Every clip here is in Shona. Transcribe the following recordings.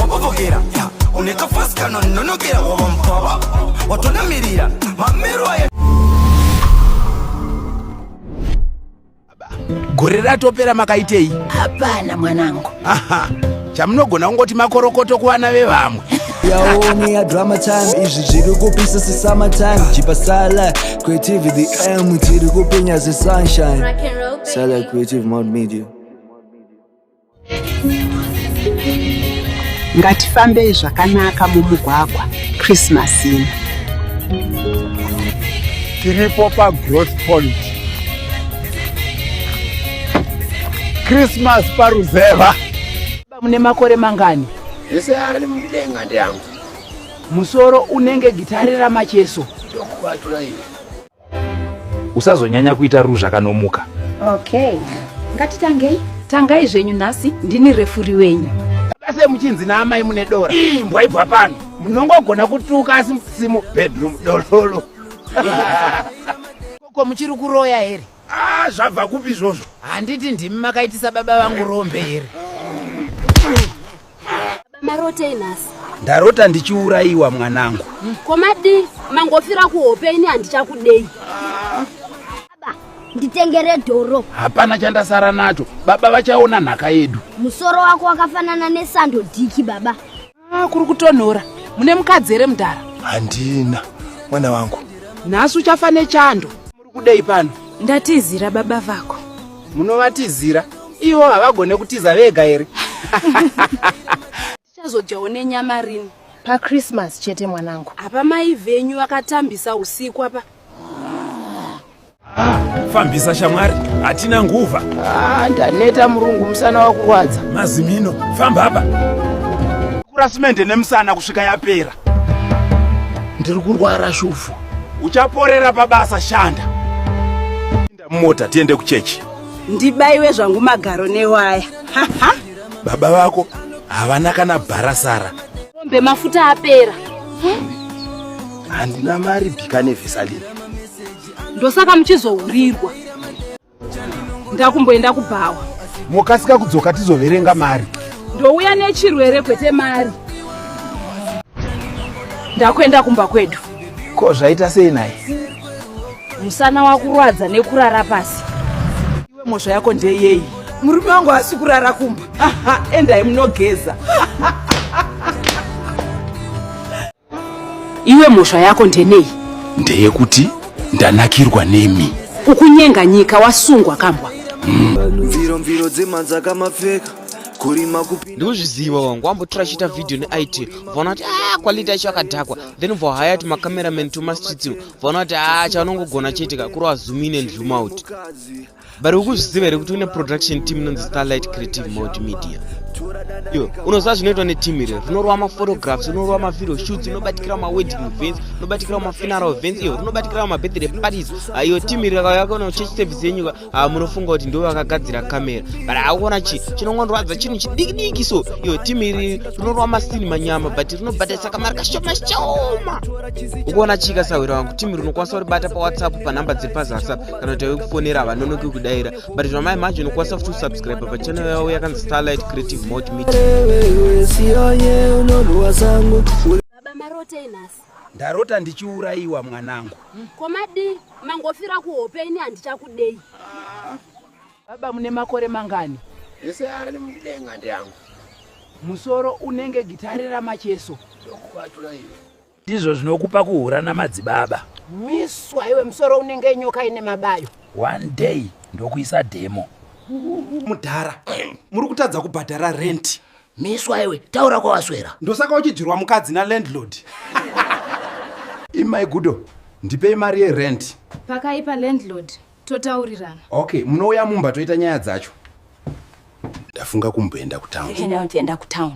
Obovogera uneka faska nonogera wampaba watonamirira mamero aya gore ratopera makaitei. Hapana mwanangu. Aha, chamunogona kungoti makorokoto kuvana vevamwe. Yaoni ya drama time, izvi zviri kupisa si summer time. Chipa sala, creativity M, tiri kupenya si sunshine. Sala Creative Mode Media. Ngatifambe zvakanaka mumugwagwa Christmas ino. Tiripo pa growth point. Christmas paruzeva. Mune makore mangani? Ese ari mudenga ndangu. Musoro unenge gitari ramacheso. Ndokubatura iwe. Usazonyanya kuita ruzha kanomuka. Okay. Ngatitangei. Tangai zvenyu nhasi ndini refuri wenyu. Base muchinzi na amai mune dora. Imbwa ibva pano. Munongogona kutuka asi simu bedroom dololo. Koko muchiri kuroya here? Zvabva kupi izvozvo? Handiti ndimi makaitisa baba vangu rombe here. Marotei nhasi. Ndarota ndichiurayiwa mwanangu. Komadi mangofira kuhope ini handichakudei. Baba, nditengere dhoro. Hapana chandasara nacho. Baba vachaona nhaka yedu. Musoro wako wakafanana nesando diki baba. Kuri kutonhora. Mune mukadzi here mudhara? Handina mwana wangu. Nhasi uchafa nechando. Muri kudei pano? Ndatizira baba vako. Munovatizira? Ivo havagone kutiza vega here. Tichazodyawo nenyama rini? Pa Christmas chete mwanangu. Apa mai venyu vakatambisa usiku apa. Fambisa shamwari, hatina nguva. Ndaneta murungu musana wakurwadza. Mazimino, famba hapa. Kurasimende nemusana kusvika yapera. Ndiri kurwara shufu. Uchaporera pabasa shanda. Inda mota tiende kuchechi. Ndibaiwe zvangu magaro newaya. Baba vako havana kana bharasara. Pombe mafuta apera. Handina mari bhika nevhesalini. Ndosaka muchizourirwa. Ndakumboenda kubhawa. Mukasika kudzoka tizoverenga mari. Ndouya nechirwere kwete mari. Ndakwenda kumba kwedu. Ko zvaita sei naye? Musana wakurwadza nekurara pasi. Iwe mhosva yako ndeyei? Murume wangu hasi kurara kumba. Endai munogeza. Iwe mhosva yako ndenei? Ndeyekuti ndanakirwa nemi. Kukunyenga nyika wasungwa kambwa. Mviro dzemanzaka mapfeka. Kurima kupinda. Ndikuzviziva wangu ambotora chita video neIT. Vaona kuti quality yacho yakadhakwa. Then for hire ma cameraman to streets. Vaona kuti chaunongogona chetika kurwa zoom in and zoom out. But ukuzviziva here kuti une production team inonzi Starlight Creative Mode Media. Yo, unoziva zvinoitwa neteam iri. Rinorwa maphotographs, rinorwa mavideo shoots, rinobatikira wedding events, rinobatikira funeral events, rinobatikira birthday parties. Iyo team iri yakaona church service yenyu munofunga kuti ndiwo vakagadzira kamera. But akuona chinongondwadza chinhu chidiki so. Iyo team iri rinorwa masini manyama but rinobhadharisa kamari kashoma. Ukuona chika sawira wangu team iri unokwanisa kuribata pa WhatsApp pa number dziri paZASAP kana kuti kufonera vanonoki kudaira. But zvamai manje unokwanisa futi subscribe pa channel yavo yakanzi Starlight Creative Mode Media. Baba marotei nhasi. Ndarota ndichiurayiwa mwanangu. Komadi mangofira kuhope ini handichakudei. Baba mune makore mangani? Ese ari mudenga ndangu. Musoro unenge gitari ramacheso. Ndokubatura iwe. Ndizvo zvinokupa kuhura namadzibaba. Miswa iwe musoro unenge nyoka ine mabayo. One day ndokuisa demo. Mudhara. Muri kutadza kubhadhara rent. Miswa iwe taura kwawaswera. Ndosaka uchidzirwa mukadzi na landlord. Imai gudo. Ndipei mari yerent. Pakaipa landlord. Totaurirana. Okay, munouya mumba toita nyaya dzacho. Ndafunga kumboenda kutown. Ndinoenda kutown.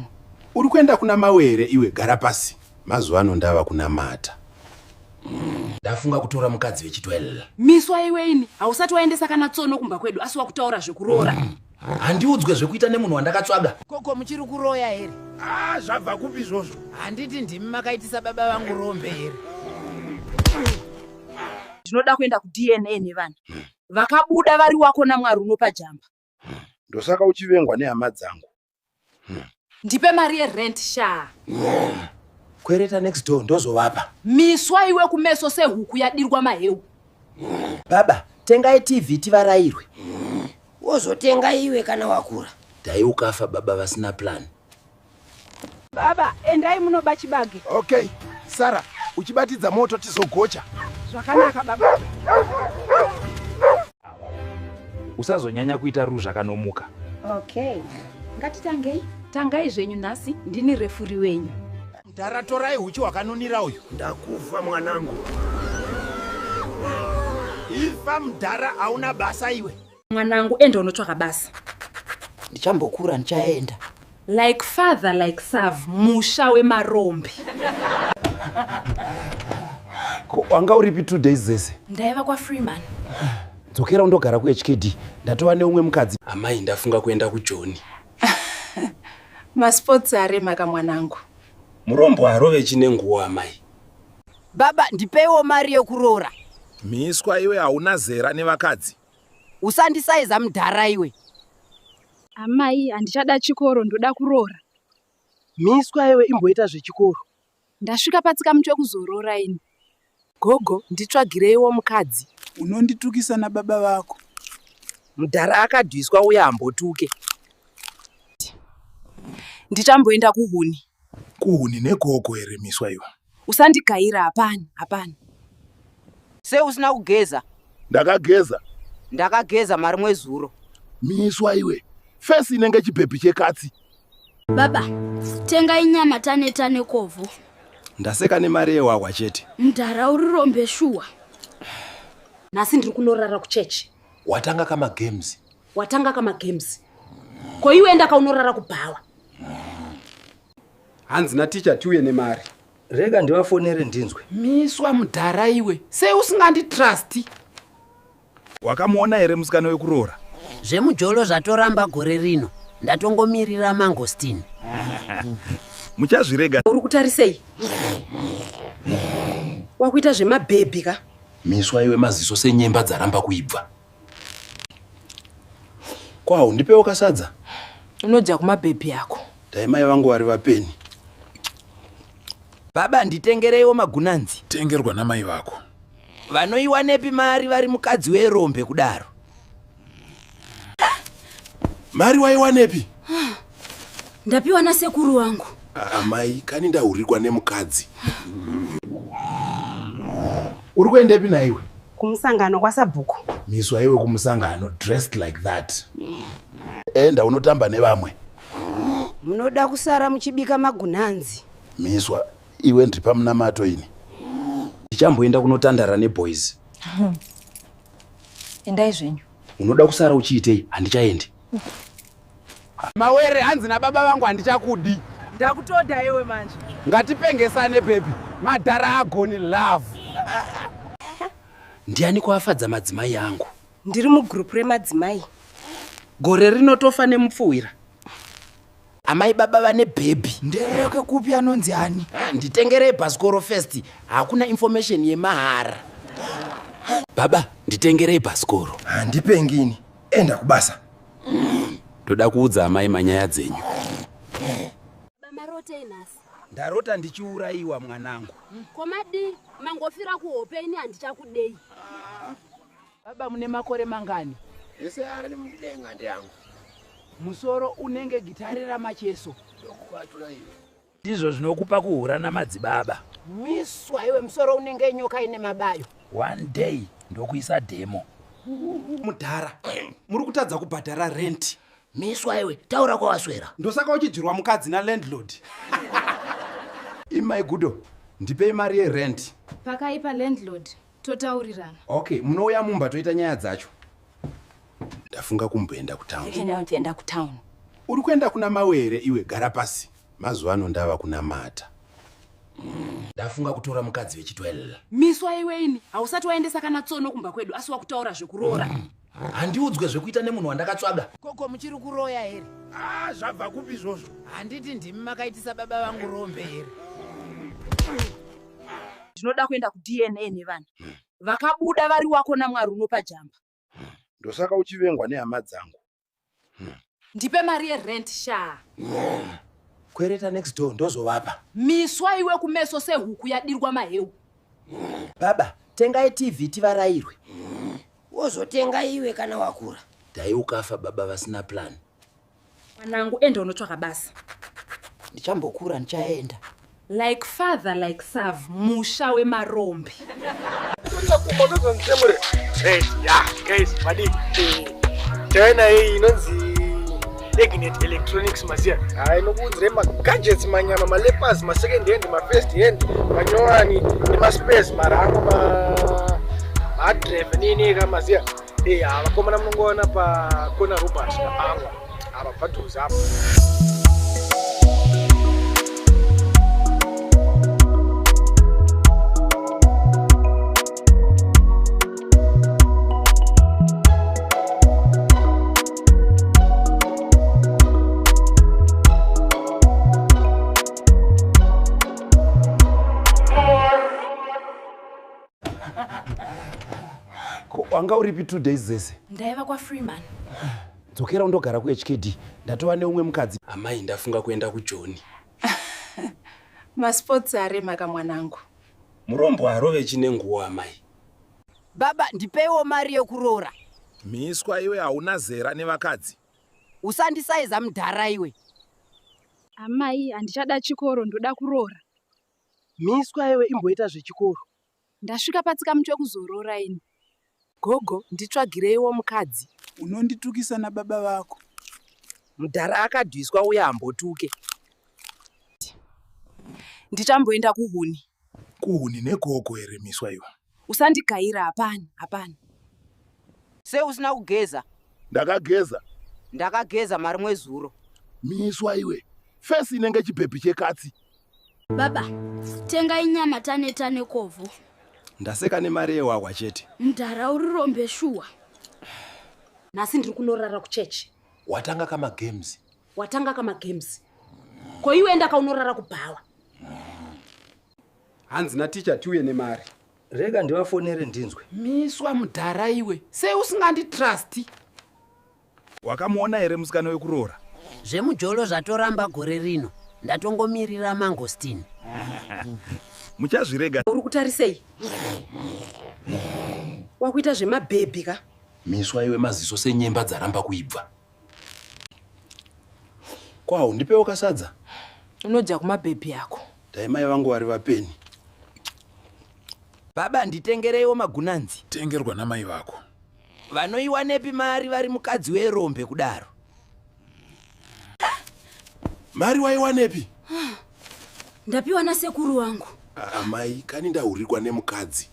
Uri kuenda kuna mawere iwe gara pasi. Mazuva ano ndava kuna mata. Ndafunga kutora mukadzi vechitwelera. Miswa iwe ini hausati waendesa kana tsono kumba kwedu asi wakutaura zvekurora. Handiudzwe zvekuita nemunhu wandakatsvaga. Koko muchiri kuroya here? Zvabva kupi izvozvo? Handiti ndimi makaitisa baba vangu rombe here. Ndinoda kuenda kuDNA nevana. Vakabuda vari wako naMwari unopajamba. Ndosaka uchivengwa nehama dzangu. Ndipe mari yerent sha. Kwereta next door ndozovapa. Miswa iwe kumeso sehuku yadirwa maheu. Baba, tengai TV tivarairwe. Wozotenga iwe kana wakura. Dai ukafa baba vasina plan. Baba, endai munoba chibage. Okay, Sara, uchibatidza moto tizogocha. Zvakanaka baba. Usazonyanya kuita ru zvakanomuka. Okay. Ngatitangei. Tangai zvenyu nhasi, ndini refuri wenyu. Taratorai huchi wakanunira uyu. Ndakufa mwanangu. Ifa mudhara hauna basa iwe. Mwanangu enda unotsvaka basa. Ndichambokura ndichaenda. Like father like serve, musha wemarombe. Wanga uripi 2 days zese? Ndaiva kwa Freeman. Dzokera undogara kuHKD. Ndatova neumwe mukadzi. Amai ndafunga kuenda kuJoni. Masports aremaka mwanangu. Murombo arove chine nguwa amai. Baba, ndipeiwo mari yekuroora. Miswa iwe hauna zera nevakadzi. Usandisaiza mudhara iwe. Amai, handichada chikoro, ndoda kuroora. Miswa iwe imboita zvechikoro. Ndasvika patsika muti wekuzorora ini. Gogo, nditsvagireiwo mukadzi. Unonditukisa na baba vako. Mudhara akadhiswa uye ambotuke. Ndichamboenda kuhuni. Kuhuni negogo ere Miswa iwe? Usandigaira, hapana. Se usina kugeza? Ndakageza. Ndakageza mari mwezuro. Miswa iwe. Fesi inenge chipepi chekatsi. Baba, tenga inyama tane kovho. Ndaseka nemari yewawa chete. Mudhara urirombe shuwa. Nasi ndiri kunorara kuchechi. Watanga kama games. Ko iwe enda kaunorara kubhawa. Hanzi na teacher tiuye nemari. Rega ndivafonere ndinzwe. Miswa mudhara iwe. Sei usinganditrust? Wakamuona ere musikana wekuroora? Zvemujolo zvatoramba gore rino. Ndatongomirira mangostin. Muchazvirega. Uri kutarisei? Wakuita zvemabhebhi ka? Miswa iwe maziso senyemba dzaramba kuibva. Kwao ndipewo kasadza. Unodya kumabhebhi yako. Dai mai vangu vari vapeni. Baba, nditengereiwo magunanzi. Tengerwa namai vako. Vanoiwa nepi mari vari mukadzi werombe kudaro? Mari waiwa nepi? Ndapiwa nasekuru wangu. Amai, kani ndahurirwa nemukadzi. Uri kuendepi naiwe? Kumusangano kwaSabhuku. Miswa iwe kumusangano dressed like that. Enda unotamba nevamwe. Munoda kusara muchibika magunanzi. Miswa iwe ndiripa munamato ini. Ndichamboenda kunotandara neboys. Endai zvenyu. Unoda kusara uchiitei? Handichaendi. Mawere hanzi na baba vangu handichakudi. Ndakutoda iwe manje. Ngatipengesane pepi. Madhara agoni love. Ndiani kuafadza madzimai angu? Ndiri mugroup remadzimai. Gore rinotofa nemupfuwira. Amai baba vane bhebhi. Ndereke kupi anonzi ani? Nditengerei Baskoro Fest. Hakuna information yemahara. Baba, nditengerei Baskoro. Handipengini. Enda kubasa. Toda kuudza amai manyaya dzenyu. Bamarote inasi. Ndarota ndichiuraiwa mwanangu. Komadi, mangofira kuhope ini handichakudei. Baba mune makore mangani? Ese ari mudenga ndangu. Musoro unenge gitari ramacheso. Ndizvo zvinokupa kuhura namadzibaba. Miswa iwe musoro unenge nyoka ine mabayo. One day ndokuisa demo. Mudhara. Muri kutadza kubhadhara rent. Miswa iwe, taura kwawaswera. Ndosaka uchidzirwa mukadzi na landlord. Imai gudo, ndipei mari yerent. Pakaipa landlord, totaurirana. Okay, munouya mumba toita nyaya dzacho. Ndafunga kumboenda kutown. Ndienda kutown. Uri kuenda kuna mawere iwe, gara pasi. Mazuva ano ndava kuna mata. Ndafunga kutora mukadzi wechitwelera. Miswa iwe ini, hausati waendesa kana tsono kumba kwedu, asi wakutaura zvekuroora. Handiudzwe zvekuita nemunhu wandakatsvaga. Koko muchiri kuroya here? Zvabva kupi izvozvo? Handiti ndimi makaitisa baba vangu rombe here. Ndinoda kuenda kuDNA nevana. Vakabuda vari wako naMwari unopa jamba. Ndosaka uchivengwa nehama dzangu. Ndipe mari yerent sha. Kwereta next door ndozovapa. Miswa iwe kumeso sehuku yadirwa maheu. Baba, tengai TV tivarairwe. Wozotenga iwe kana wakura. Dai ukafa baba vasina plan. Mwanangu enda unotsvaka basa. Ndichambokura ndichaenda. Like father like serve musha wemarombe. Guys, buddy. Tena hii inonzi Ignet Electronics masia. Inokunzire gadgets manyama malepers ma second hand ma first hand manyowani ni ma space marango ma drive nini kama masia. Abakomana mnongona pa kona Rubas na pangwa. Abapatuza hapo. Wanga uripi 2 days zese? Ndaiva kwa Freeman. Dzokera undogara ku HKD. Ndatova neumwe mukadzi. Amai ndafunga kuenda kuJoni. Masports aremaka mwanangu. Murombo arove chine nguwa amai. Baba, ndipewo mari yokurora. Miswa iwe hauna zera nevakadzi. Usandisaiza mudhara iwe. Amai handichada chikoro ndoda kuroora. Miswa iwe imboita zvechikoro. Ndasvika patsika muti wekuzorora ini. Gogo, nditsvagireiwo mukadzi. Unonditukisa na baba vako. Mudhara akadhiswa uye ambotuke. Ndichamboenda kuhuni. Kuhuni negogo ere Miswa iwe? Usandigaira, hapana. Se usina kugeza? Ndakageza. Ndakageza mari mwezuro. Miswa iwe, fesi inenge chipepi chekatsi. Baba, tenga inyama tane kovhu. Ndaseka nemari yewawa chete. Mudhara urirombe shuwa. Nasi ndiri kunorara kuchechi. Watanga kama games. Ko iwe enda kaunorara kubhawa. Hanzi na teacher tiuye nemari. Rega ndivafonere ndinzwe. Miswa mudhara iwe, sei usinganditrust? Wakamuona ere musikana wekuroora? Zvemujolo zvatoramba gore rino. Ndatongomirira mangostin. Muchazvirega. Uri kutarisei? Wakuita zvemabhebhi ka? Miswa iwe maziso senyemba dzaramba kuibva. Kwao ndipewo kasadza. Unodya kumabhebhi yako. Dai mai vangu vari vapeni. Baba, nditengereiwo magunanzi. Tengerwa namai vako. Vanoiwanepi mari vari mukadzi werombe kudaro? Mari waiwanepi? Ndapiwa nasekuru wangu. Amai, kani ndahurikwa nemukadzi.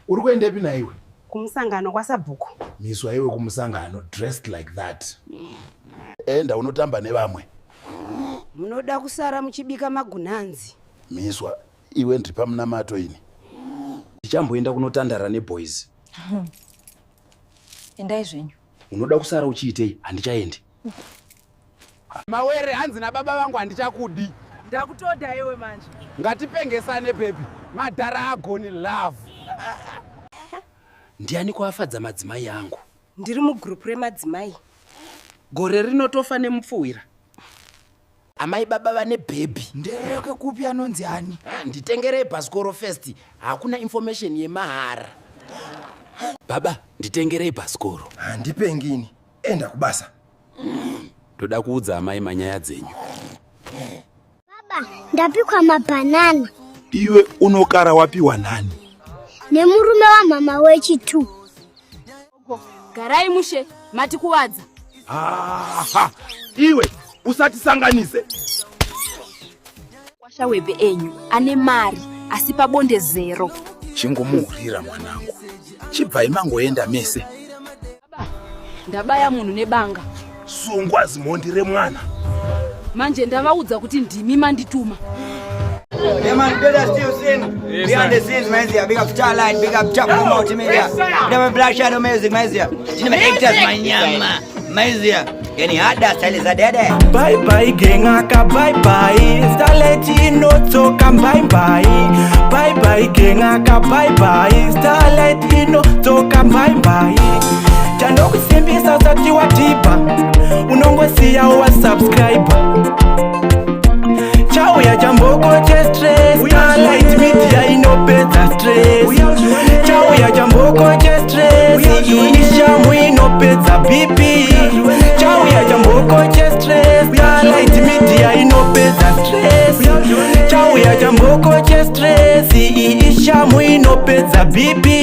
Uri kuendepi naiwe? Kumusangano kwaSabhuku. Miswa iwe kumusangano dressed like that. Enda unotamba nevamwe. Munoda kusara muchibika magunanzi. Miswa iwe ndripa munamato ini. Ndichamboenda kunotandara neboys. Endai zvenyu. Unoda kusara uchiitei? Handichaendi. Mawere hanzi na baba vangu handichakudi. Ndakutoda iwe manje. Ngatipengesane pepi. Madhara agoni love. Ndiani kuafadza madzimai angu? Ndiri mugroup remadzimai. Gore rinotofa nemupfuwira. Amai baba vane baby. Ndereke kupi anonzi ani? Nditengerei Baskoro first. Hakuna information yemahara. Baba, nditengerei Baskoro. Handipengini. Enda kubasa. Toda kuudza amai manyaya dzenyu. Baba, ndapikwa mabhanana. Iwe unokara wapiwa nani? Nemurume wamama wechitu. Garai mushe, mati kuwadza. Aha, iwe usatisanganise. Kwasha webe enyu ane mari asi pabonde 0. Chingomuhurira mwanangu. Chibva imangoenda mese. Ndabaya munhu nebanga. Sungwa zimondire mwana. Manje ndavaudza kuti ndimi mandituma. Yeah, man, brother still sin. Behind the scenes, man, here. Big up Starlight, big up Chop Multimedia. Never Black Shadow Music, man, here. Never actors, man, nyama. Man, here. Any hard style is a dead. Bye bye, gengaka, bye bye. Starlight, you know, so come bye bye. Bye bye, gengaka, bye bye. Starlight, you know, so come bye bye. chandokusimbisa usati watipa unongosiyawo wa subscriber chauya chamboko che stress Starlight Media inopedza stress chauya chamboko che stress ishamu inopedza BP chauya chamboko che stress Starlight Media inopedza stress chauya chamboko che stress ishamu inopedza BP